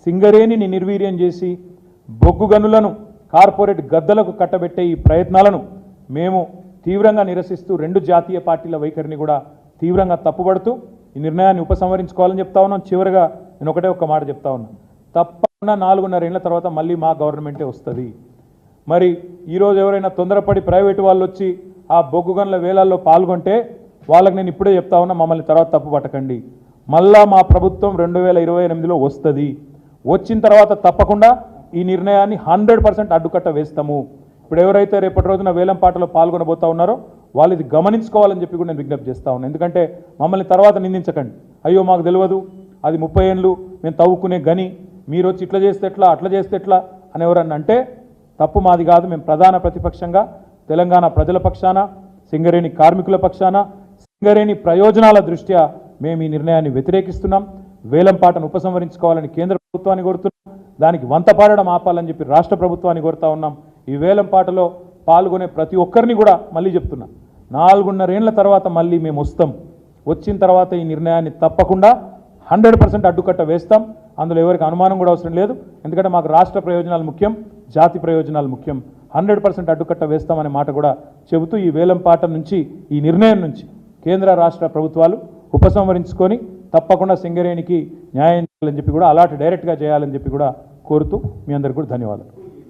సింగరేణిని నిర్వీర్యం చేసి బొగ్గు గనులను కార్పొరేట్ గద్దలకు కట్టబెట్టే ఈ ప్రయత్నాలను మేము తీవ్రంగా నిరసిస్తూ రెండు జాతీయ పార్టీల వైఖరిని కూడా తీవ్రంగా తప్పుపడుతూ ఈ నిర్ణయాన్ని ఉపసంహరించుకోవాలని చెప్తా ఉన్నాం. చివరిగా నేను ఒకటే ఒక్క మాట చెప్తా ఉన్నా, తప్పకుండా 4.5 ఏళ్ల తర్వాత మళ్ళీ మా గవర్నమెంటే వస్తుంది. మరి ఈరోజు ఎవరైనా తొందరపడి ప్రైవేటు వాళ్ళు వచ్చి ఆ బొగ్గు గనుల వేలాల్లో పాల్గొంటే వాళ్ళకి నేను ఇప్పుడే చెప్తా ఉన్నా, మమ్మల్ని తర్వాత తప్పు పట్టకండి. మళ్ళా మా ప్రభుత్వం 2028లో వస్తుంది. వచ్చిన తర్వాత తప్పకుండా ఈ నిర్ణయాన్ని 100% అడ్డుకట్ట వేస్తాము. ఇప్పుడు ఎవరైతే రేపటి రోజున వేలంపాటలో పాల్గొనబోతా ఉన్నారో వాళ్ళు ఇది గమనించుకోవాలని చెప్పి కూడా నేను విజ్ఞప్తి చేస్తా ఉన్నాను. ఎందుకంటే మమ్మల్ని తర్వాత నిందించకండి, అయ్యో మాకు తెలియదు, అది 30 ఏళ్ళు మేము తవ్వుకునే గని, మీరు వచ్చి ఇట్లా చేస్తే ఎట్లా, అట్లా చేస్తే ఎట్లా అని ఎవరన్నా అంటే తప్పు మాది కాదు. మేము ప్రధాన ప్రతిపక్షంగా తెలంగాణ ప్రజల పక్షాన, సింగరేణి కార్మికుల పక్షాన, సింగరేణి ప్రయోజనాల దృష్ట్యా మేము ఈ నిర్ణయాన్ని వ్యతిరేకిస్తున్నాం. వేలంపాటను ఉపసంహరించుకోవాలని కేంద్ర ప్రభుత్వాన్ని కోరుతున్నాం. దానికి వంతపాడడం ఆపాలని చెప్పి రాష్ట్ర ప్రభుత్వాన్ని కోరుతా ఉన్నాం. ఈ వేలంపాటలో పాల్గొనే ప్రతి ఒక్కరిని కూడా మళ్ళీ చెప్తున్నా, 4.5 ఏళ్ల తర్వాత మళ్ళీ మేము వస్తాం. వచ్చిన తర్వాత ఈ నిర్ణయాన్ని తప్పకుండా 100% అడ్డుకట్ట వేస్తాం. అందులో ఎవరికి అనుమానం కూడా అవసరం లేదు. ఎందుకంటే మాకు రాష్ట్ర ప్రయోజనాలు ముఖ్యం, జాతి ప్రయోజనాలు ముఖ్యం. 100% అడ్డుకట్ట వేస్తామనే మాట కూడా చెబుతూ ఈ వేలంపాట నుంచి, ఈ నిర్ణయం నుంచి కేంద్ర రాష్ట్ర ప్రభుత్వాలు ఉపసంహరించుకొని తప్పకుండా సింగరేణికి న్యాయం చేయాలని చెప్పి కూడా, అలాంటి డైరెక్ట్గా చేయాలని చెప్పి కూడా కోరుతూ మీ అందరికీ కూడా ధన్యవాదాలు.